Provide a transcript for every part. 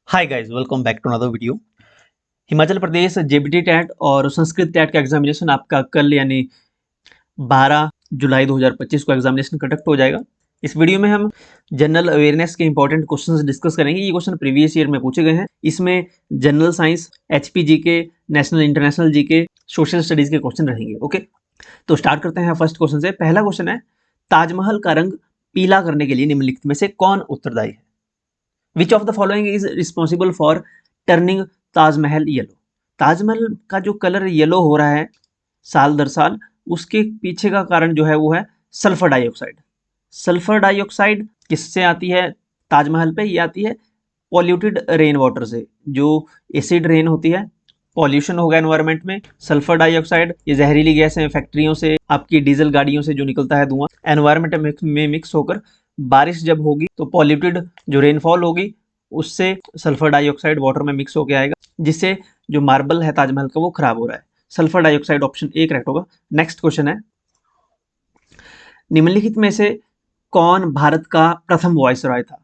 Hi guys, welcome back to another video. Himachal Pradesh JBT TET और Sanskrit TET का examination आपका कल यानी 12 जुलाई 2025 को एग्जामिनेशन कंडक्ट हो जाएगा। इस वीडियो में हम जनरल अवेयरनेस के इंपॉर्टेंट क्वेश्चंस डिस्कस करेंगे। ये क्वेश्चन प्रीवियस ईयर में पूछे गए हैं। इसमें general science, HP GK, national international GK, social studies के क्वेश्चन रहेंगे। ओके, तो स्टार्ट करते हैं फर्स्ट क्वेश्चन से। पहला क्वेश्चन है, ताजमहल का रंग पीला करने के लिए निम्नलिखित में से कौन उत्तरदायी है? Which of the following is responsible for turning Taj Mahal yellow? Taj Mahal का जो कलर येलो हो रहा है साल दर साल, उसके पीछे का कारण जो है वो है सल्फर डाइऑक्साइड। सल्फर डाइऑक्साइड किससे आती है ताजमहल पे? ये आती है पॉल्यूटेड रेन वाटर से। जो एसिड रेन होती है, पॉल्यूशन होगा एनवायरनमेंट में, सल्फर डाइऑक्साइड ये जहरीली गैस है फैक्ट्रियों से, आपकी डीजल गाड़ियों से जो निकलता है धुआं, एनवायरनमेंट में मिक्स होकर बारिश जब होगी तो पॉल्यूटेड जो रेनफॉल होगी उससे सल्फर डाइऑक्साइड वाटर में मिक्स होकर आएगा, जिससे जो मार्बल है ताजमहल का वो खराब हो रहा है। Sulphur dioxide option A correct होगा। नेक्स्ट क्वेश्चन है, निम्नलिखित में से कौन भारत का प्रथम वाइसरॉय था?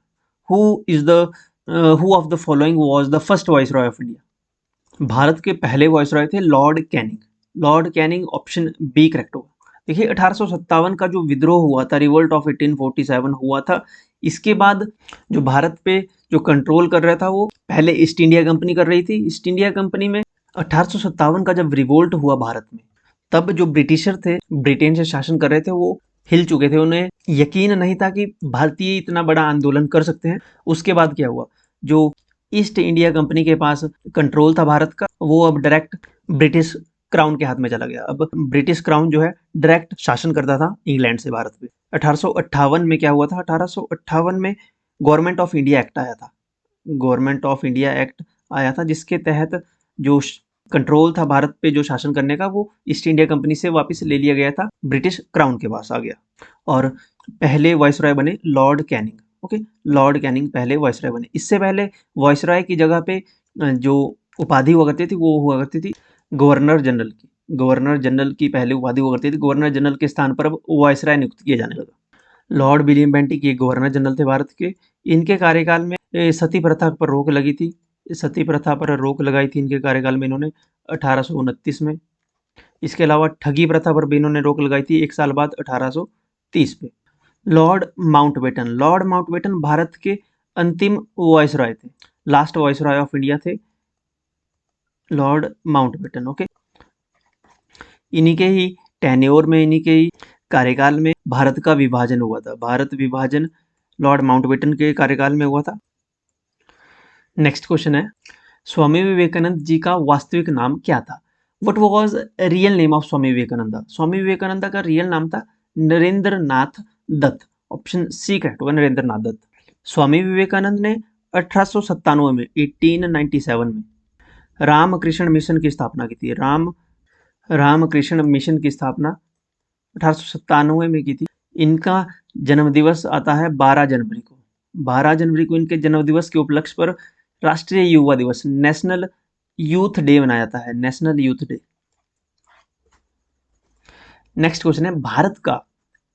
Who of the following was the first viceroy of India? Bharat के पहले वाइसरॉय थे Lord Canning. Lord Canning option B correct होगा। देखिए 1857 का जो विद्रोह हुआ था, रिवोल्ट ऑफ 1847 हुआ था, इसके बाद जो भारत पे जो कंट्रोल कर रहा था वो पहले ईस्ट इंडिया कंपनी कर रही थी। ईस्ट इंडिया कंपनी में 1857 का जब रिवोल्ट हुआ भारत में, तब जो ब्रिटिशर थे, ब्रिटेन से शासन कर रहे थे, वो हिल चुके थे। उन्हें यकीन नहीं था कि भारतीय इतना बड़ा आंदोलन कर सकते हैं। उसके बाद क्या हुआ, जो ईस्ट इंडिया कंपनी के पास कंट्रोल था भारत का, वो अब डायरेक्ट ब्रिटिश क्राउन के हाथ में चला गया। अब ब्रिटिश क्राउन जो है डायरेक्ट शासन करता था इंग्लैंड से भारत पे। 1858 में क्या हुआ था, 1858 में गवर्नमेंट ऑफ इंडिया एक्ट आया था। गवर्नमेंट ऑफ इंडिया एक्ट आया था जिसके तहत जो कंट्रोल था भारत पे जो शासन करने का, वो ईस्ट इंडिया कंपनी से वापस ले लिया गया था, ब्रिटिश क्राउन के पास आ गया। और पहले वाइसरॉय बने Lord Canning. Okay, Lord Canning पहले वाइसरॉय बने। इससे पहले वाइसरॉय की जगह पे जो उपाधि हुआ करती थी वो हुआ करती थी गवर्नर जनरल की। गवर्नर जनरल की पहले उपाधि हुआ करती थी। गवर्नर जनरल के स्थान पर अब वाइसरॉय नियुक्त किया जाने लगा। लॉर्ड विलियम बेंटिक ये गवर्नर जनरल थे भारत के। इनके कार्यकाल में सती प्रथा पर रोक लगी थी। सती प्रथा पर रोक लगाई थी इनके कार्यकाल में इन्होंने 1829 में। इसके अलावा ठगी प्रथा पर भी इन्होंने रोक लगाई थी एक साल बाद 1830 पे। Lord Mountbatten, Lord Mountbatten Bharat के अंतिम वाइसरॉय थे, लास्ट वाइसरॉय ऑफ इंडिया थे लॉर्ड माउंटबेटन। ओके, इन्हीं के ही टेन्योर में, इन्हीं के ही कार्यकाल में भारत का विभाजन हुआ था। भारत विभाजन लॉर्ड माउंटबेटन के कार्यकाल में हुआ था। नेक्स्ट क्वेश्चन है, स्वामी विवेकानंद जी का वास्तविक नाम क्या था? What was real name of Swami Vivekananda? Swami Vivekananda का रियल नाम था Narendra Nath Datta. Option C correct होगा, नरेंद्र नाथ दत्त। स्वामी विवेकानंद ने 1897 में 1897 में रामकृष्ण मिशन की स्थापना की थी। रामकृष्ण मिशन की स्थापना 1897 में की थी। इनका जन्म दिवस आता है 12 जनवरी को। 12 जनवरी को इनके जन्म दिवस के उपलक्ष्य पर राष्ट्रीय युवा दिवस, नेशनल यूथ डे मनाया जाता है, national youth day. Next question है, भारत का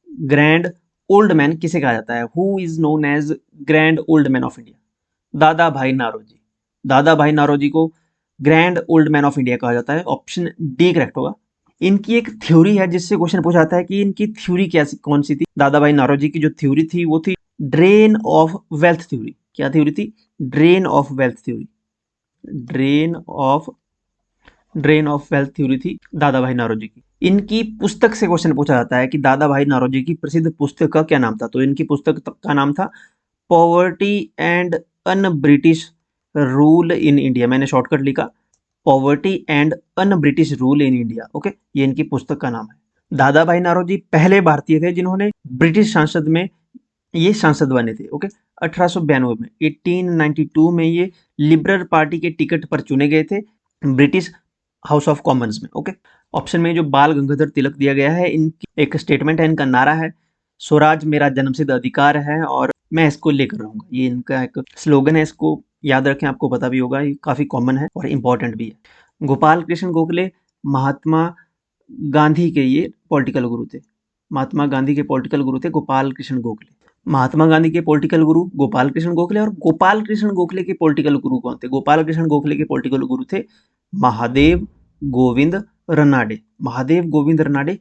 ग्रैंड ओल्ड मैन किसे कहा जाता है? Who is known as grand old man of India? Dadabhai Naoroji. Dadabhai Naoroji को grand old man of India कहा जाता है। ऑप्शन डी करेक्ट होगा। इनकी एक थ्योरी है जिससे क्वेश्चन पूछा जाता है कि इनकी थ्योरी क्या कौन सी थी। दादा भाई नारोजी की जो थ्योरी थी वो थी ड्रेन ऑफ वेल्थ थ्योरी। क्या थ्योरी थी? Drain of wealth theory. Drain of wealth theory थी दादा भाई नारोजी की। इनकी पुस्तक से क्वेश्चन पूछा जाता है कि दादा भाई नारोजी की प्रसिद्ध पुस्तक का क्या नाम था? तो इनकी पुस्तक का नाम था poverty and un British rule in India. मैंने शॉर्टकट लिखा poverty and un British rule in India. Okay, ये इनकी पुस्तक का नाम है। दादा भाई नारोजी पहले भारतीय थे जिन्होंने ब्रिटिश संसद में ये सांसद बने थे। ओके, 1892 में, 1892 में ये लिबरल पार्टी के टिकट पर चुने गए थे ब्रिटिश हाउस ऑफ कॉमन्स में। ओके, ऑप्शन में जो बाल गंगाधर तिलक दिया गया है, इनकी एक स्टेटमेंट है, इनका नारा है स्वराज मेरा जन्मसिद्ध अधिकार है और मैं इसको लेकर रहूंगा। ये इनका एक स्लोगन है, इसको याद रखें, आपको पता भी होगा, ये काफी कॉमन है और इंपॉर्टेंट भी है। गोपाल कृष्ण गोखले महात्मा गांधी के ये पॉलिटिकल गुरु थे। महात्मा गांधी के पॉलिटिकल गुरु थे गोपाल कृष्ण गोखले। महात्मा गांधी के पॉलिटिकल गुरु गोपाल कृष्ण गोखले, और गोपाल कृष्ण गोखले के पॉलिटिकल गुरु कौन थे? गोपाल कृष्ण गोखले के पॉलिटिकल गुरु थे महादेव गोविंद रनाडे। महादेव गोविंद रनाडे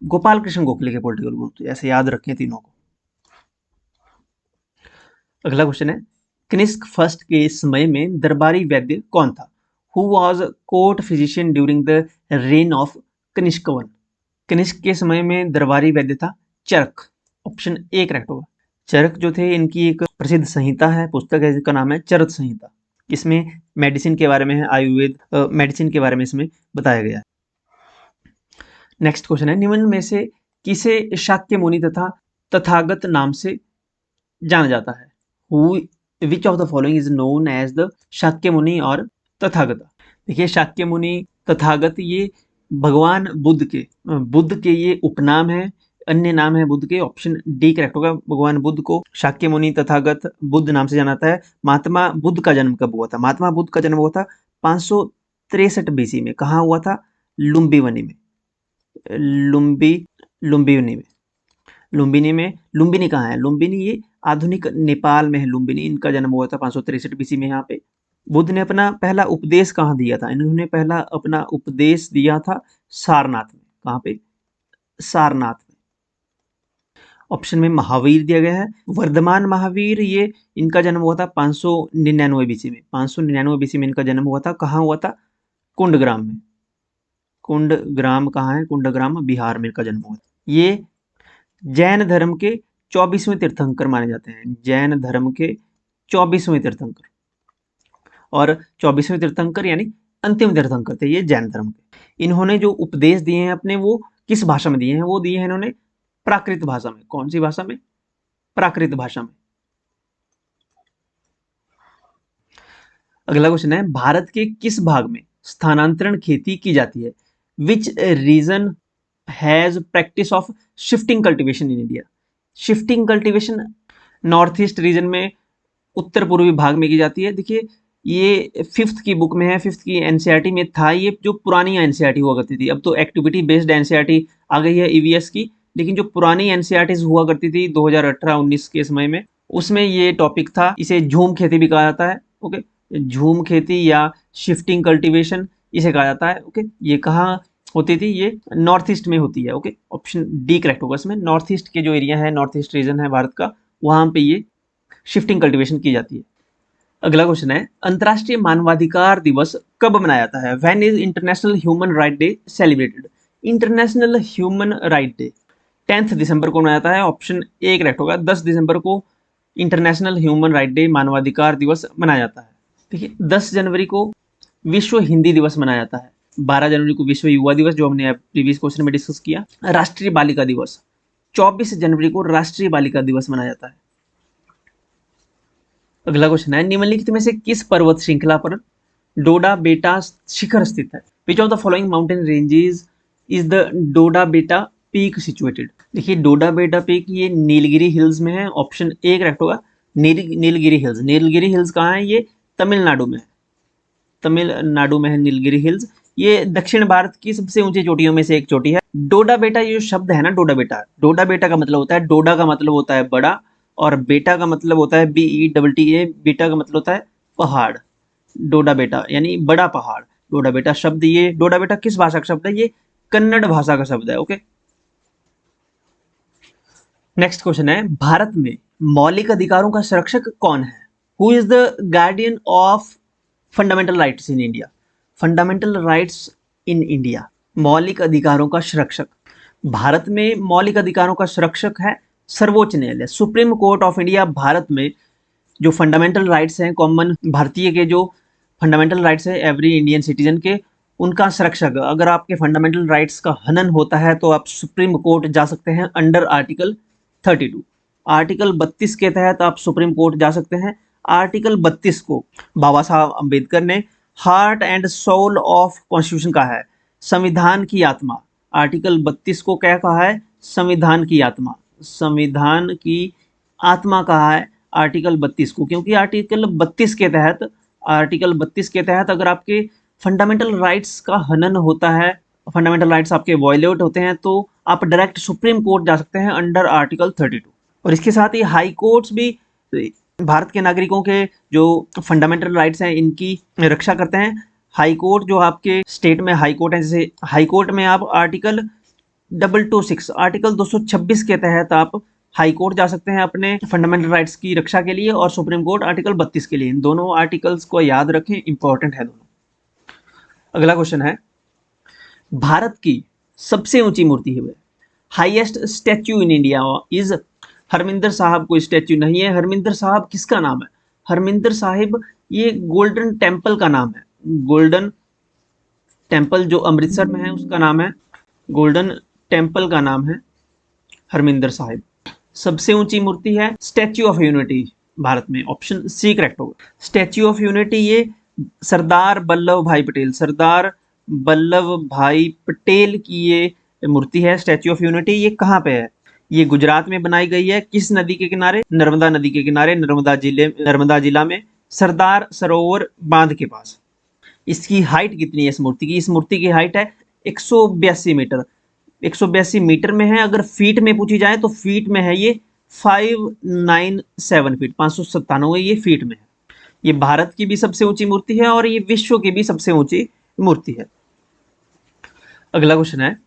गोपाल कृष्ण गोखले के पॉलिटिकल गुरु थे, ऐसे याद रखें तीनों को। अगला क्वेश्चन है, कनिष्क फर्स्ट के समय में दरबारी वैद्य कौन था? Who was court physician during the reign of Kanishka one? Kanishka के समय में दरबारी वैद्य था चरक। ऑप्शन ए करेक्ट होगा। चरक जो थे, इनकी एक प्रसिद्ध संहिता है, पुस्तक है, जिसका नाम है चरक संहिता। इसमें मेडिसिन के बारे में है, आयुर्वेद मेडिसिन के बारे में इसमें बताया गया है। नेक्स्ट क्वेश्चन है, निम्न में से किसे शाक्य मुनि तथा तथागत नाम से जाना जाता है? Which of the following is known as the Shakya Muni और तथागत? देखिए, शाक्य मुनि तथागत ये भगवान बुद्ध के ये उपनाम है, अन्य नाम है बुद्ध के। ऑप्शन डी करेक्ट होगा। भगवान बुद्ध को शाक्य मुनि तथागत बुद्ध नाम से जाना जाता है। महात्मा बुद्ध का जन्म कब हुआ था? महात्मा बुद्ध का जन्म हुआ था 563 बीसी में। कहाँ हुआ था? लुम्बिनी में। लुम्बिनी कहाँ है? लुम्बिनी ये आधुनिक नेपाल में है। लुम्बिनी, इनका जन्म हुआ था 563 बीसी में। यहाँ पे बुद्ध ने अपना पहला उपदेश कहाँ दिया था? इन्होंने पहला अपना उपदेश दिया था सारनाथ में। कहाँ पे? सारनाथ में। ऑप्शन में महावीर दिया गया है। वर्धमान महावीर, ये इनका जन्म हुआ था 599 बीसी में। 599 बीसी में इनका जन्म हुआ था। कहाँ हुआ था? कुंडग्राम में। कुंडग्राम कहाँ है? कुंडग्राम बिहार में इनका जन्म हुआ था। ये जैन धर्म के 24वें तीर्थंकर माने जाते हैं। जैन धर्म के 24वें तीर्थंकर, और 24वें तीर्थंकर यानी अंतिम तीर्थंकर थे ये जैन धर्म के। इन्होंने जो उपदेश दिए हैं अपने, वो किस भाषा में दिए हैं? वो दिए हैं इन्होंने प्राकृत भाषा में। कौन सी भाषा में? प्राकृत भाषा में। अगला क्वेश्चन है, भारत के किस भाग में स्थानांतरण खेती की जाती है? Which region has practice of shifting cultivation in India? Shifting cultivation north east region में, उत्तर पूर्वी भाग में की जाती है। देखिए, ये 5th की बुक में है, 5th की एनसीईआरटी में था। ये जो पुरानी एनसीईआरटी हुआ करती थी, अब तो एक्टिविटी बेस्ड एनसीईआरटी आ गई है ईवीएस की, लेकिन जो पुरानी एनसीईआरटीज हुआ करती थी 2018-19 के समय में, उसमें ये टॉपिक था। इसे झूम खेती भी कहा जाता है। ओके, झूम खेती या शिफ्टिंग कल्टीवेशन इसे कहा जाता है। ओके, ये कहाँ होती थी? ये नॉर्थ ईस्ट में होती है। ओके, ऑप्शन डी करेक्ट होगा इसमें। नॉर्थ ईस्ट के जो एरिया है, नॉर्थ ईस्ट रीजन है भारत का, वहां पे ये शिफ्टिंग कल्टीवेशन की जाती है। अगला क्वेश्चन है, अंतर्राष्ट्रीय मानवाधिकार दिवस कब मनाया जाता है? When is international human right day celebrated? International human right day 10 दिसंबर को मनाया जाता है। ऑप्शन ए करेक्ट होगा। 10 दिसंबर को इंटरनेशनल ह्यूमन राइट डे, मानवाधिकार दिवस मनाया जाता है। देखिए, 10 जनवरी को विश्व हिंदी दिवस मनाया जाता है। 12 जनवरी को विश्व युवा दिवस, जो हमने प्रीवियस क्वेश्चन में डिस्कस किया। राष्ट्रीय बालिका दिवस 24 जनवरी को राष्ट्रीय बालिका दिवस मनाया जाता है। अगला क्वेश्चन है, निम्नलिखित में से किस पर्वत श्रृंखला पर डोडा बेटा शिखर स्थित है? Which of the following mountain ranges is the Doda Betta peak situated? देखिए, डोडा बेटा पीक ये नीलगिरी हिल्स में है। ऑप्शन ए करेक्ट होगा। नीलगिरी हिल्स। नीलगिरी हिल्स कहाँ है? ये तमिलनाडु में है। तमिलनाडु में है नीलगिरी हिल्स। ये दक्षिण भारत की सबसे ऊंची चोटियों में से एक चोटी है। डोडा बेटा, ये जो शब्द है ना, डोडा बेटा का मतलब होता है, डोडा का मतलब होता है बड़ा, और बेटा का मतलब होता है BETTA। बेटा का मतलब होता है पहाड़। डोडा बेटा यानी बड़ा पहाड़। डोडा बेटा शब्द, ये डोडा बेटा किस भाषा का शब्द है? ये कन्नड़ भाषा का शब्द है। ओके, नेक्स्ट क्वेश्चन है, भारत में मौलिक अधिकारों का संरक्षक कौन है? Who is the guardian of fundamental rights in India? Fundamental rights in India, मौलिक अधिकारों का संरक्षक। भारत में मौलिक अधिकारों का संरक्षक है सर्वोच्च न्यायालय, supreme court of India. Bharat में जो फंडामेंटल राइट्स हैं, कॉमन भारतीय के जो फंडामेंटल राइट्स है एवरी इंडियन सिटीजन के, उनका संरक्षक। अगर आपके फंडामेंटल राइट्स का हनन होता है तो आप सुप्रीम कोर्ट जा सकते हैं अंडर आर्टिकल 32। आर्टिकल 32 के तहत आप सुप्रीम कोर्ट जा सकते हैं। आर्टिकल 32 को बाबा साहब अम्बेडकर ने heart and soul of constitution कहा है, संविधान की आत्मा। आर्टिकल 32 को क्या कहा है? संविधान की आत्मा। संविधान की आत्मा कहा है आर्टिकल 32 को, क्योंकि आर्टिकल 32 के तहत अगर आपके फंडामेंटल राइट्स का हनन होता है, फंडामेंटल राइट्स आपके वायलेट होते हैं, तो आप डायरेक्ट सुप्रीम कोर्ट जा सकते हैं अंडर आर्टिकल 32। और इसके साथ ही हाई कोर्ट्स भी भारत के नागरिकों के जो फंडामेंटल राइट्स हैं इनकी रक्षा करते हैं। हाई कोर्ट जो आपके स्टेट में हाई कोर्ट है, जैसे हाई कोर्ट में आप आर्टिकल 226 आर्टिकल 226 के तहत आप हाई कोर्ट जा सकते हैं अपने फंडामेंटल राइट्स की रक्षा के लिए, और सुप्रीम कोर्ट आर्टिकल 32 के लिए। इन दोनों आर्टिकल्स को याद रखें, इंपॉर्टेंट है दोनों। अगला क्वेश्चन है, भारत की सबसे ऊंची मूर्ति है, highest statue in India is, Harmandir Sahib कोई स्टैच्यू नहीं है। हरमिंदर साहब किसका नाम है? हरमिंदर साहिब ये गोल्डन टेम्पल का नाम है। गोल्डन टेम्पल जो अमृतसर में है उसका नाम है, गोल्डन टेम्पल का नाम है हरमिंदर साहिब। सबसे ऊंची मूर्ति है स्टैच्यू ऑफ यूनिटी भारत में, ऑप्शन सी करेक्ट होगा। स्टैच्यू ऑफ यूनिटी ये सरदार वल्लभ भाई पटेल, सरदार वल्लभ भाई पटेल की ये मूर्ति है स्टैच्यू ऑफ यूनिटी। ये कहाँ पे है? ये गुजरात में बनाई गई है। किस नदी के किनारे? नर्मदा नदी के किनारे, नर्मदा जिला में सरदार सरोवर बांध के पास। इसकी हाइट कितनी है इस मूर्ति की? इस मूर्ति की हाइट है 182 मीटर। 182 मीटर में है। अगर फीट में पूछी जाए तो फीट में है ये 597 फीट, 597 ये फीट में है। ये भारत की भी सबसे ऊंची मूर्ति है और ये विश्व की भी सबसे ऊंची मूर्ति है। अगला क्वेश्चन है,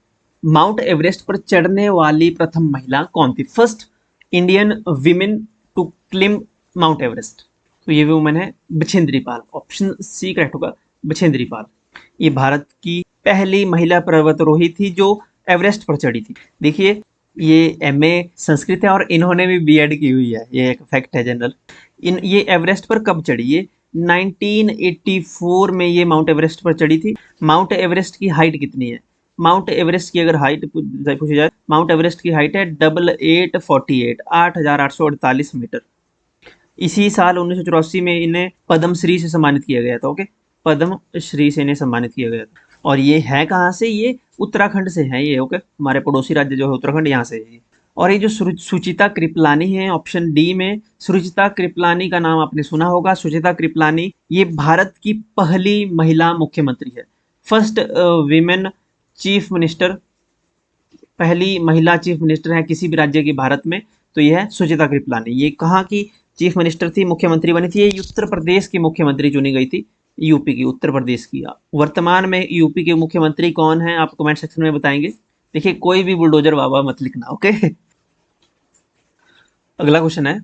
माउंट एवरेस्ट पर चढ़ने वाली प्रथम महिला कौन थी? First Indian women to climb Mount Everest. तो ये वुमेन है Bachendri Pal, option C correct होगा, बछेंद्री पाल। ये भारत की पहली महिला पर्वतारोही थी जो एवरेस्ट पर चढ़ी थी। देखिए ये एमए संस्कृत है और इन्होंने भी बीएड की हुई है, ये एक फैक्ट है जनरल। ये एवरेस्ट पर कब चढ़ी? ये 1984 में ये माउंट एवरेस्ट पर चढ़ी थी। माउंट एवरेस्ट की हाइट कितनी है? माउंट एवरेस्ट की अगर हाइट पूछी जाए, माउंट एवरेस्ट की हाइट है 8848 मीटर। इसी साल 1984 में इन्हें पद्म श्री से सम्मानित किया गया था। ओके, पद्म श्री से इन्हें सम्मानित किया गया था। और ये है कहाँ से? ये उत्तराखंड से है ये। ओके, हमारे पड़ोसी राज्य जो है उत्तराखंड, यहाँ से है। और ये जो सुचिता कृपलानी है, ऑप्शन डी में सुचिता कृपलानी का नाम आपने सुना होगा। सुचिता कृपलानी ये भारत की पहली महिला मुख्यमंत्री है, फर्स्ट विमेन चीफ मिनिस्टर, पहली महिला चीफ मिनिस्टर है किसी भी राज्य की भारत में, तो यह है सुचिता कृपलानी। ये कहाँ की चीफ मिनिस्टर थी, मुख्यमंत्री बनी थी? ये उत्तर प्रदेश की मुख्यमंत्री चुनी गई थी, यूपी की, उत्तर प्रदेश की। वर्तमान में यूपी के मुख्यमंत्री कौन है आप कमेंट सेक्शन में बताएंगे। देखिए कोई भी बुलडोजर बाबा मत लिखना। ओके, अगला क्वेश्चन है,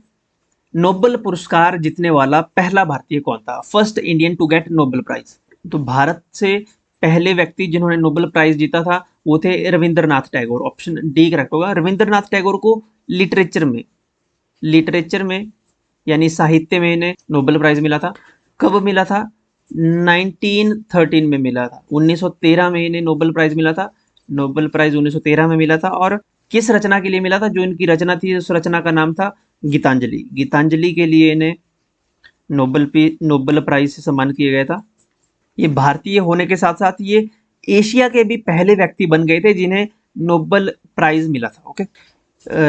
नोबेल पुरस्कार जीतने वाला पहला भारतीय कौन था? First Indian to get Nobel prize. तो भारत से पहले व्यक्ति जिन्होंने नोबेल प्राइज जीता था वो थे Rabindranath Tagore, option D correct होगा। रविंद्रनाथ टैगोर को लिटरेचर में यानी साहित्य में इन्हें नोबेल प्राइज मिला था। कब मिला था? 1913 में मिला था। 1913 में इन्हें नोबेल प्राइज मिला था। नोबेल प्राइज 1913 में मिला था। और किस रचना के लिए मिला था? जो इनकी रचना थी उस रचना का नाम था गीतांजलि। गीतांजलि के लिए इन्हें नोबेल प्राइज से सम्मानित किया गया था। ये भारतीय होने के साथ साथ ये एशिया के भी पहले व्यक्ति बन गए थे जिन्हें नोबेल प्राइज मिला था। ओके,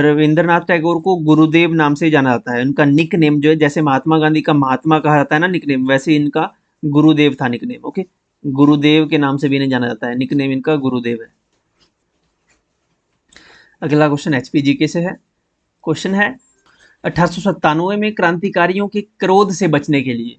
रविंद्रनाथ टैगोर को गुरुदेव नाम से जाना जाता है। उनका निक नेम जो है, जैसे महात्मा गांधी का महात्मा कहा जाता है ना निक नेम, वैसे इनका गुरुदेव था निक नेम। ओके, गुरुदेव के नाम से भी इन्हें जाना जाता है, निक नेम इनका गुरुदेव है। अगला क्वेश्चन एचपीजीके से है। क्वेश्चन है, 1897 में क्रांतिकारियों के क्रोध से बचने के लिए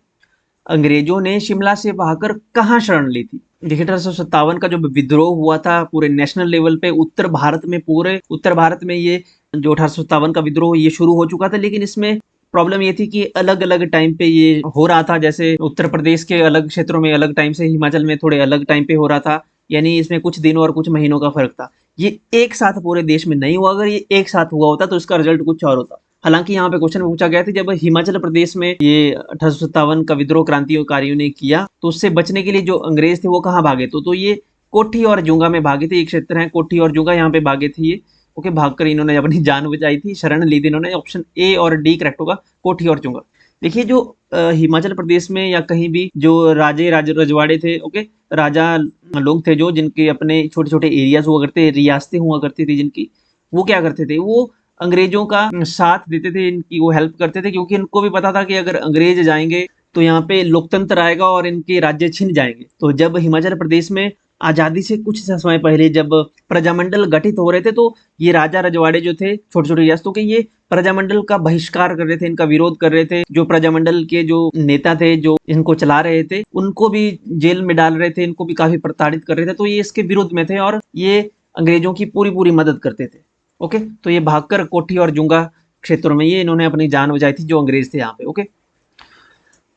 अंग्रेजों ने शिमला से भागकर कहाँ शरण ली थी? देखिए 1857 का जो विद्रोह हुआ था पूरे नेशनल लेवल पे, पूरे उत्तर भारत में ये जो 1857 का विद्रोह ये शुरू हो चुका था। लेकिन इसमें प्रॉब्लम ये थी कि अलग अलग टाइम पे ये हो रहा था। जैसे उत्तर प्रदेश के अलग क्षेत्रों में अलग टाइम से, हिमाचल में थोड़े अलग टाइम पे हो रहा था, यानी इसमें कुछ दिनों और कुछ महीनों का फर्क था। ये एक साथ पूरे देश में नहीं हुआ। अगर ये एक साथ हुआ होता तो इसका रिजल्ट कुछ और होता। हालांकि यहाँ पे क्वेश्चन पूछा गया था जब हिमाचल प्रदेश में ये 1857 का विद्रोह क्रांतिकारियों ने किया तो उससे बचने के लिए जो अंग्रेज थे वो कहाँ भागे? तो ये कोठी और जुंगा में भागे थे। ये क्षेत्र है कोठी और जुंगा, यहाँ पे भागे थे ये। ओके, भागकर इन्होंने अपनी जान बचाई थी, शरण ली थी इन्होंने। ऑप्शन ए और डी करेक्ट होगा, कोठी और जुंगा। देखिए जो हिमाचल प्रदेश में या कहीं भी जो रजवाड़े थे, ओके, राजा लोग थे जो जिनके अपने छोटे छोटे एरियाज हुआ करते, रियासतें हुआ करती थी जिनकी, वो क्या करते थे? वो अंग्रेजों का साथ देते थे, इनकी वो हेल्प करते थे, क्योंकि इनको भी पता था कि अगर अंग्रेज जाएंगे तो यहाँ पे लोकतंत्र आएगा और इनके राज्य छिन जाएंगे। तो जब हिमाचल प्रदेश में आज़ादी से कुछ समय पहले जब प्रजामंडल गठित हो रहे थे, तो ये राजा रजवाड़े जो थे छोटे छोटे रियासतों के, ये प्रजामंडल का बहिष्कार कर रहे थे, इनका विरोध कर रहे थे। जो प्रजामंडल के जो नेता थे, जो इनको चला रहे थे, उनको भी जेल में डाल रहे थे, इनको भी काफी प्रताड़ित कर रहे थे। तो ये इसके विरोध में थे और ये अंग्रेजों की पूरी पूरी मदद करते थे। ओके, तो ये भागकर कोठी और जुंगा क्षेत्रों में ये इन्होंने अपनी जान बचाई थी, जो अंग्रेज थे यहाँ पे। ओके,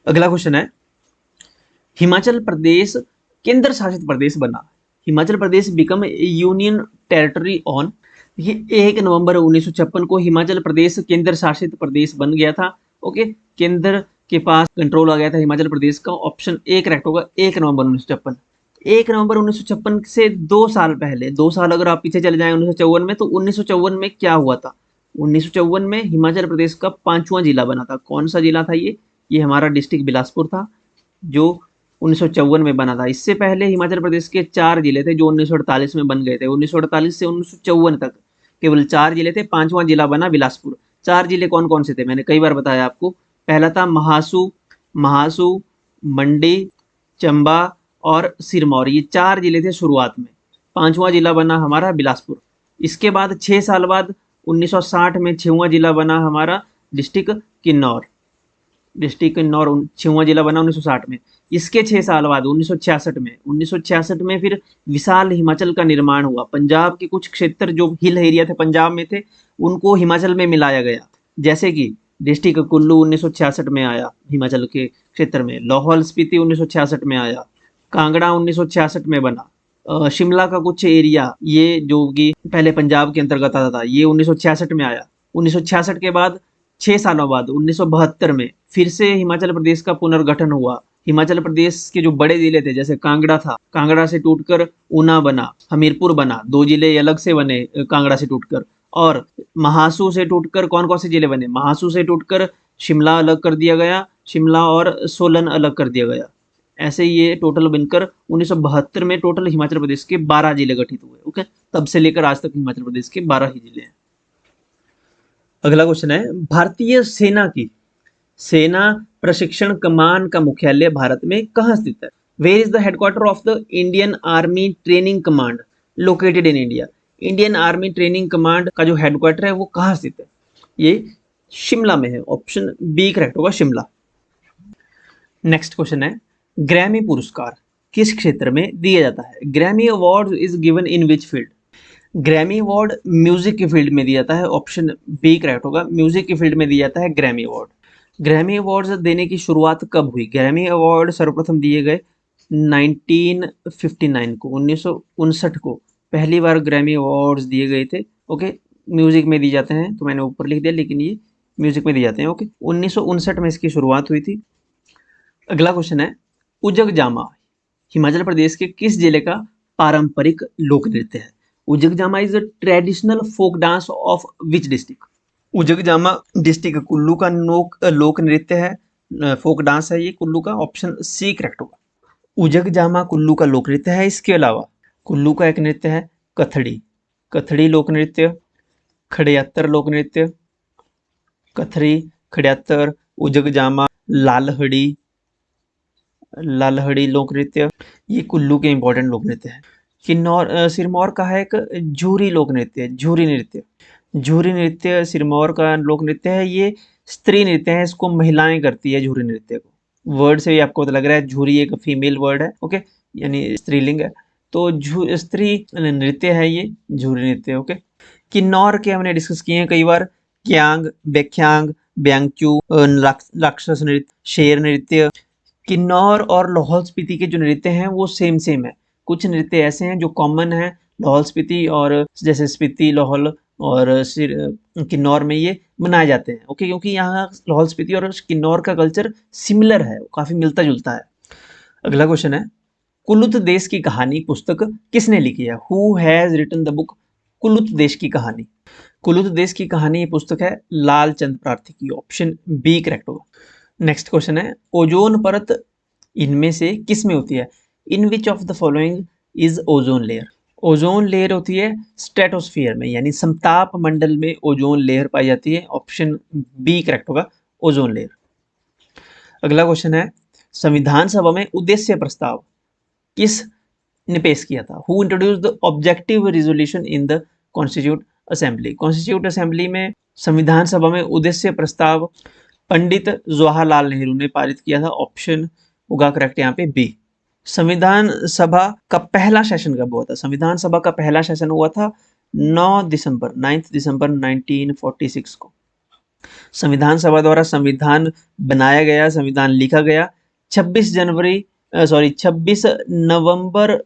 अगला क्वेश्चन है, हिमाचल प्रदेश केंद्र शासित प्रदेश बना। Himachal Pradesh become union territory on, ये 1 नवंबर 1956 को हिमाचल प्रदेश केंद्र शासित प्रदेश बन गया था। ओके, केंद्र के पास कंट्रोल आ गया था हिमाचल प्रदेश का। ऑप्शन ए करेक्ट होगा, 1 नवंबर 1956। 1 नवंबर 1956 से 2 साल पहले, 2 साल अगर आप पीछे चले जाएं 1954 में, तो 1954 में क्या हुआ था? 1954 में हिमाचल प्रदेश का 5वां जिला बना था। कौन सा जिला था ये हमारा डिस्ट्रिक्ट बिलासपुर था, जो 1954 में बना था। इससे पहले हिमाचल प्रदेश के 4 जिले थे, जो 1948 में बन गए थे। 1948 से 1954 तक केवल 4 जिले थे, 5वां जिला बना बिलासपुर। 4 जिले कौन कौन से थे? मैंने कई बार बताया आपको। पहला था महासू, मंडी, चंबा और सिरमौर। ये 4 जिले थे शुरुआत में। 5वां जिला बना हमारा बिलासपुर। इसके बाद 6 साल बाद 1960 में 6वां जिला बना हमारा डिस्ट्रिक्ट किन्नौर। डिस्ट्रिक्ट किन्नौर 6वां जिला बना 1960 में। इसके 6 साल बाद 1966 में फिर विशाल हिमाचल का निर्माण हुआ। पंजाब के कुछ क्षेत्र जो हिल एरिया थे, पंजाब में थे, उनको हिमाचल में मिलाया गया। जैसे कि डिस्ट्रिक्ट कुल्लू 1966 में आया हिमाचल के क्षेत्र में, लाहौल स्पीति 1966 में आया, कांगड़ा 1966 में बना, शिमला का कुछ एरिया ये जो कि पहले पंजाब के अंतर्गत आता था, ये 1966 में आया। 1966 के बाद 6 सालों बाद 1972 में फिर से हिमाचल प्रदेश का पुनर्गठन हुआ। हिमाचल प्रदेश के जो बड़े जिले थे, जैसे कांगड़ा था, कांगड़ा से टूटकर ऊना बना, हमीरपुर बना, 2 जिले अलग से बने कांगड़ा से टूटकर। और महासू से टूटकर कौन कौन से जिले बने? महासू से टूटकर शिमला अलग कर दिया गया, शिमला और सोलन अलग कर दिया गया। ऐसे ये टोटल बनकर 1972 में टोटल हिमाचल प्रदेश के 12 जिले गठित हुए। ओके, तब से लेकर आज तक हिमाचल प्रदेश के 12 ही जिले हैं। अगला क्वेश्चन है, भारतीय सेना की सेना प्रशिक्षण कमान का मुख्यालय भारत में कहाँ स्थित है? Where is the headquarter of the Indian Army Training Command located in India? Indian Army Training Command का जो हेडक्वार्टर है वो कहाँ स्थित है? ये शिमला में है। ऑप्शन बी करेक्ट होगा, शिमला। नेक्स्ट क्वेश्चन है, ग्रैमी पुरस्कार किस क्षेत्र में दिया जाता है? Grammy award is given in which field? Grammy award music की फील्ड में दिया जाता है। ऑप्शन बी करेक्ट होगा, म्यूजिक की फील्ड में दिया जाता है ग्रैमी अवार्ड। ग्रैमी अवार्ड्स देने की शुरुआत कब हुई? ग्रैमी अवार्ड सर्वप्रथम दिए गए 1959 को, 1959 को पहली बार ग्रैमी अवार्ड्स दिए गए थे। ओके, म्यूजिक में दिए जाते हैं, तो मैंने ऊपर लिख दिया, लेकिन ये म्यूजिक में दिए जाते हैं। ओके, 1959 में इसकी शुरुआत हुई थी। अगला क्वेश्चन है, उजग जामा हिमाचल प्रदेश के किस जिले का पारंपरिक लोक नृत्य है? Ujag Jama is a traditional folk dance of which district? Ujag Jama district Kullu का लोक नृत्य है, फोक डांस है ये कुल्लू का। ऑप्शन सी करेक्ट होगा, उजग जामा कुल्लू का लोक नृत्य है। इसके अलावा कुल्लू का एक नृत्य है कथड़ी, कथड़ी लोक नृत्य, खड़ियातर लोक नृत्य, कथड़ी, खड़ियातर, उजग जामा, लालहड़ी लोक नृत्य, ये कुल्लू के इंपॉर्टेंट लोक नृत्य है। किन्नौर सिरमौर का है एक झूरी लोक नृत्य, झूरी नृत्य। झूरी नृत्य सिरमौर का लोक नृत्य है, ये स्त्री नृत्य है, इसको महिलाएं करती है झूरी नृत्य को। वर्ड से ही आपको पता लग रहा है झूरी एक फीमेल वर्ड है। ओके, यानी स्त्रीलिंग है, तो स्त्री नृत्य है ये झूरी नृत्य। ओके, किन्नौर के हमने डिस्कस किए हैं कई बार, क्यांग, बेख्यांग, ब्यांगचू, राक्षस नृत्य, शेर नृत्य। किन्नौर और लाहौल स्पीति के जो नृत्य हैं वो सेम है। कुछ नृत्य ऐसे हैं जो कॉमन है लाहौल स्पीति और, जैसे स्पीति, लाहौल और किन्नौर में ये मनाए जाते हैं। ओके, क्योंकि यहाँ लाहौल स्पीति और किन्नौर का कल्चर सिमिलर है, काफी मिलता जुलता है। अगला क्वेश्चन है, कुलुत देश की कहानी पुस्तक किसने लिखी है? Who has written the book Kulut Desh Ki कहानी? कुलुत देश की कहानी ये पुस्तक है लालचंद प्रार्थी की। ऑप्शन बी करेक्ट होगा। नेक्स्ट क्वेश्चन है, ओजोन परत इनमें से किस में होती है? In which of the following is ozone layer? Ozone layer होती है स्ट्रेटोस्फियर में, यानी समताप मंडल में ओजोन लेयर पाई जाती है। ऑप्शन बी करेक्ट होगा, ओजोन लेयर। अगला क्वेश्चन है, संविधान सभा में उद्देश्य प्रस्ताव किस ने पेश किया था? Who introduce the objective resolution in the constitute assembly? Constitute assembly में संविधान सभा में उद्देश्य प्रस्ताव पंडित जवाहरलाल नेहरू ने पारित किया था। ऑप्शन होगा करेक्ट यहाँ पे बी। संविधान सभा का पहला सेशन कब हुआ था? संविधान सभा का पहला सेशन हुआ था 9 दिसंबर 1946 को। संविधान सभा द्वारा संविधान बनाया गया, संविधान लिखा गया 26 नवंबर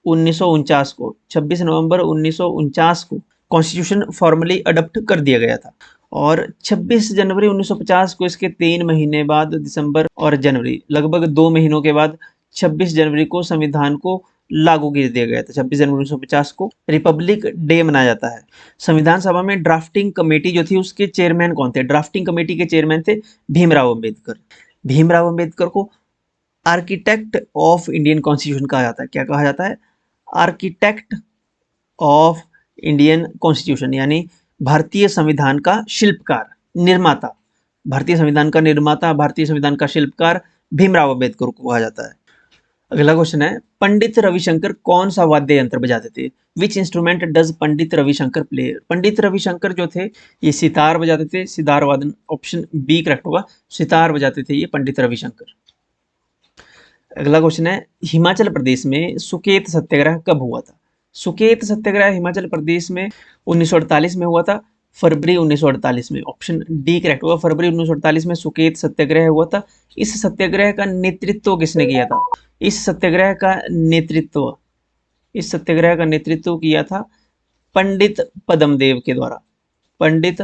1949 को 26 नवंबर 1949 को कॉन्स्टिट्यूशन फॉर्मली अडॉप्ट कर दिया गया था। और 26 जनवरी 1950 को इसके 3 महीने बाद दिसंबर और जनवरी लगभग 2 महीनों के बाद 26 जनवरी को संविधान को लागू कर दिया गया था। 26 जनवरी 1950 को रिपब्लिक डे मनाया जाता है। संविधान सभा में ड्राफ्टिंग कमेटी जो थी उसके चेयरमैन कौन थे? ड्राफ्टिंग कमेटी के चेयरमैन थे भीमराव अंबेडकर। भीमराव अंबेडकर को आर्किटेक्ट ऑफ इंडियन कॉन्स्टिट्यूशन कहा जाता है। क्या कहा जाता है? आर्किटेक्ट ऑफ इंडियन कॉन्स्टिट्यूशन, यानी भारतीय संविधान का शिल्पकार, निर्माता। भारतीय संविधान का निर्माता, भारतीय संविधान का शिल्पकार भीमराव अंबेडकर को कहा जाता है। अगला क्वेश्चन है, पंडित रविशंकर कौन सा वाद्य यंत्र बजाते थे? Which instrument does Pandit Ravi Shankar play? Pandit Ravi Shankar जो थे ये सितार बजाते थे, सितार वादन। ऑप्शन बी करेक्ट होगा, सितार बजाते थे ये पंडित रविशंकर। अगला क्वेश्चन है, हिमाचल प्रदेश में सुकेत सत्याग्रह कब हुआ था? सुकेत सत्याग्रह हिमाचल प्रदेश में 1948 में हुआ था, फरवरी 1948 में। ऑप्शन डी करेक्ट होगा, फरवरी 1948 में सुकेत सत्याग्रह हुआ था। इस सत्याग्रह का नेतृत्व किसने किया था? इस सत्याग्रह का नेतृत्व किया था पंडित पद्मदेव के द्वारा। पंडित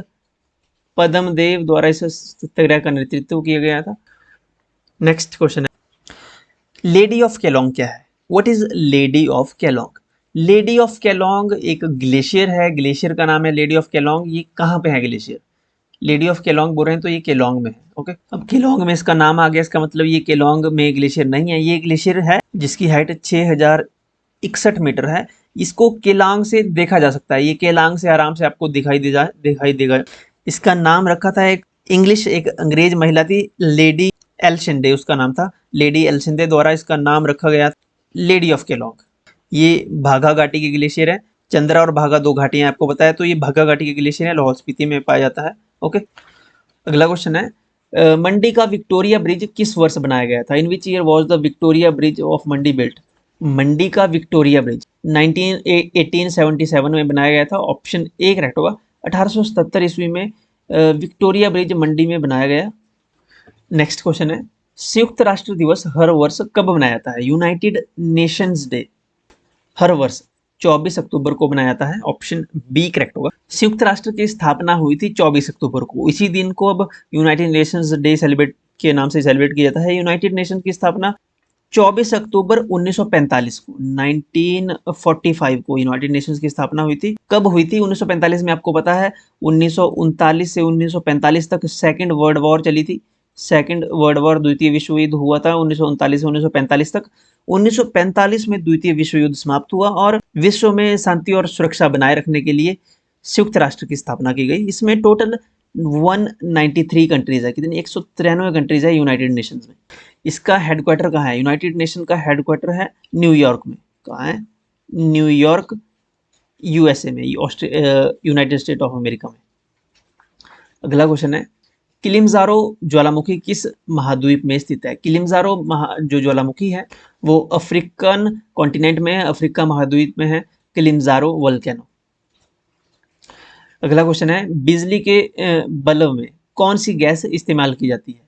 पद्मदेव द्वारा इस सत्याग्रह का नेतृत्व किया गया था। नेक्स्ट क्वेश्चन है, लेडी ऑफ केलोंग क्या है? What is lady of Kelong? Lady of Kelong एक ग्लेशियर है, ग्लेशियर का नाम है लेडी ऑफ केलोंग। ये कहाँ पे है ग्लेशियर? लेडी ऑफ केलोंग बोल रहे हैं तो ये केलोंग में है। ओके, अब केलोंग में इसका नाम आ गया, इसका मतलब ये केलोंग में ग्लेशियर नहीं है। ये ग्लेशियर है जिसकी हाइट 6061 मीटर है। इसको केलांग से देखा जा सकता है, ये केलांग से आराम से आपको दिखाई देगा। इसका नाम रखा था एक अंग्रेज महिला थी, लेडी एल्शिंडे उसका नाम था। लेडी एल्शिंडे द्वारा इसका नाम रखा गया था लेडी ऑफ केलोंग। ये भागा घाटी के ग्लेशियर है। चंद्रा और भागा दो घाटियां आपको बताया, तो ये भागा घाटी के ग्लेशियर है, लाहौल स्पीति में पाया जाता है। ओके, अगला क्वेश्चन है, मंडी का विक्टोरिया ब्रिज किस वर्ष बनाया गया था? In which year was the Victoria bridge of Mandi built? Mandi का विक्टोरिया ब्रिज 1877 में बनाया गया था। ऑप्शन ए करेक्ट होगा, 1877 ईस्वी में विक्टोरिया ब्रिज मंडी में बनाया गया। नेक्स्ट क्वेश्चन है, संयुक्त राष्ट्र दिवस हर वर्ष कब मनाया जाता है? यूनाइटेड नेशंस डे हर वर्ष 24 अक्टूबर को बनाया जाता है। ऑप्शन बी करेक्ट होगा। संयुक्त राष्ट्र की स्थापना हुई थी 24 अक्टूबर को। इसी दिन को अब यूनाइटेड नेशंस डे सेलिब्रेट के नाम से सेलिब्रेट किया जाता है। यूनाइटेड नेशन की स्थापना 24 अक्टूबर 1945 को 1945 को यूनाइटेड नेशंस की स्थापना हुई थी। कब हुई थी? 1945 में आपको पता है 1939 से 1945 तक सेकेंड वर्ल्ड वॉर चली थी। सेकेंड वर्ल्ड वॉर, द्वितीय विश्व युद्ध हुआ था 1939 से 1945 तक। 1945 में द्वितीय विश्व युद्ध समाप्त हुआ और विश्व में शांति और सुरक्षा बनाए रखने के लिए संयुक्त राष्ट्र की स्थापना की गई। इसमें टोटल 193 कंट्रीज है। कितनी? 193 कंट्रीज है यूनाइटेड नेशंस में। इसका हेडक्वार्टर कहाँ है? यूनाइटेड नेशन का हेडक्वार्टर है न्यूयॉर्क में। कहाँ है? न्यूयॉर्क, यूएसए में, यूनाइटेड स्टेट ऑफ अमेरिका में। अगला क्वेश्चन है, किलिमंजारो ज्वालामुखी किस महाद्वीप में स्थित है? किलिमंजारो जो ज्वालामुखी है वो अफ्रीकन कॉन्टिनेंट में है, अफ्रीका महाद्वीप में है किलिमंजारो वोल्केनो। अगला क्वेश्चन है, बिजली के बल्ब में कौन सी गैस इस्तेमाल की जाती है?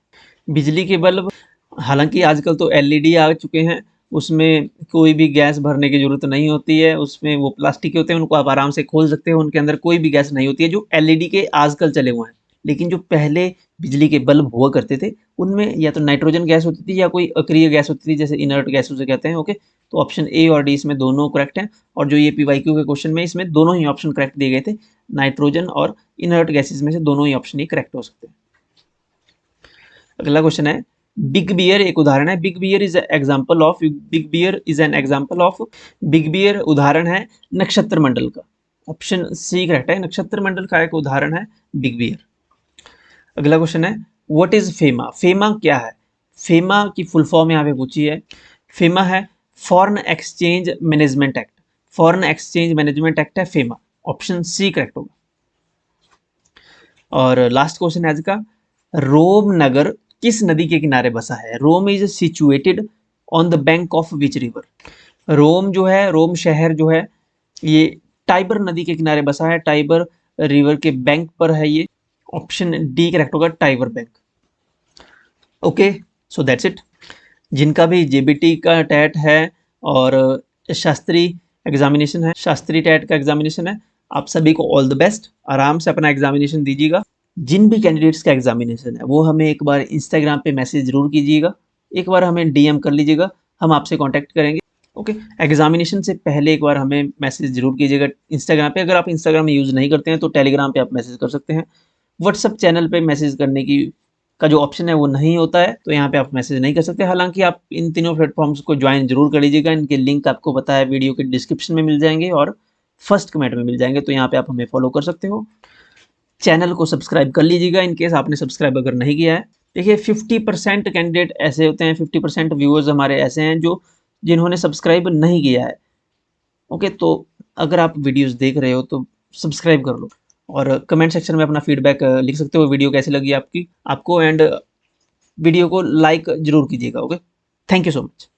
बिजली के बल्ब, हालांकि आजकल तो एलईडी आ चुके हैं, उसमें कोई भी गैस भरने की जरूरत नहीं होती है। उसमें वो प्लास्टिक के होते हैं, उनको आप आराम से खोल सकते हो, उनके अंदर कोई भी गैस नहीं होती है। जो एलईडी के आजकल चले हुए हैं, लेकिन जो पहले बिजली के बल्ब हुआ करते थे उनमें या तो नाइट्रोजन गैस होती थी या कोई अक्रिय गैस होती थी, जैसे इनर्ट गैस उसे कहते हैं। ओके, तो ऑप्शन ए और डी इसमें दोनों करेक्ट हैं। और जो ये पीवाईक्यू के क्वेश्चन में इसमें दोनों ही ऑप्शन करेक्ट दिए गए थे। नाइट्रोजन और इनर्ट गैसेज में से दोनों ही ऑप्शन ही करेक्ट हो सकते हैं। अगला क्वेश्चन है, बिग बियर एक उदाहरण है। Big Bear is example of, Big Bear is an example of, Big Bear उदाहरण है नक्षत्र मंडल का। ऑप्शन सी करेक्ट है, नक्षत्र मंडल का एक उदाहरण है बिग बियर। अगला क्वेश्चन है, व्हाट इज फेमा? फेमा क्या है? फेमा की फुल फॉर्म यहाँ पे पूछी है। फेमा है foreign exchange management act, foreign exchange management act है फेमा, ऑप्शन सी करेक्ट होगा। और लास्ट क्वेश्चन आज का, रोम नगर किस नदी के किनारे बसा है? Rome is situated on the bank of which river? Rome जो है, रोम शहर जो है ये टाइबर नदी के किनारे बसा है, टाइबर रिवर के बैंक पर है ये, ऑप्शन डी करेक्ट होगा, Tiber bank. Okay, so that's it. जिनका भी जेबीटी का टैट है और शास्त्री एग्जामिनेशन है, शास्त्री टैट का एग्जामिनेशन है, आप सभी को ऑल द बेस्ट। आराम से अपना एग्जामिनेशन दीजिएगा। जिन भी कैंडिडेट्स का एग्जामिनेशन है वो हमें एक बार इंस्टाग्राम पे मैसेज जरूर कीजिएगा, एक बार हमें डीएम कर लीजिएगा, हम आपसे कांटेक्ट करेंगे। ओके, एग्जामिनेशन से पहले एक बार हमें मैसेज जरूर कीजिएगा इंस्टाग्राम पे। अगर आप इंस्टाग्राम यूज़ नहीं करते हैं तो टेलीग्राम पे आप मैसेज कर सकते हैं। व्हाट्सअप चैनल पे मैसेज करने की का जो ऑप्शन है वो नहीं होता है, तो यहाँ पे आप मैसेज नहीं कर सकते। हालांकि आप इन तीनों प्लेटफॉर्म्स को ज्वाइन जरूर कर लीजिएगा, इनके लिंक आपको पता है वीडियो के डिस्क्रिप्शन में मिल जाएंगे और फर्स्ट कमेंट में मिल जाएंगे, तो यहाँ पे आप हमें फॉलो कर सकते हो। चैनल को सब्सक्राइब कर लीजिएगा इन केस आपने सब्सक्राइब अगर नहीं किया है। देखिए 50% कैंडिडेट ऐसे होते हैं, 50% व्यूअर्स हमारे ऐसे हैं जो जिन्होंने सब्सक्राइब नहीं किया है। ओके, तो अगर आप वीडियोस देख रहे हो तो सब्सक्राइब कर लो और कमेंट सेक्शन में अपना फीडबैक लिख सकते हो, वीडियो कैसी लगी आपको, एंड वीडियो को लाइक जरूर कीजिएगा। Okay, thank you so much.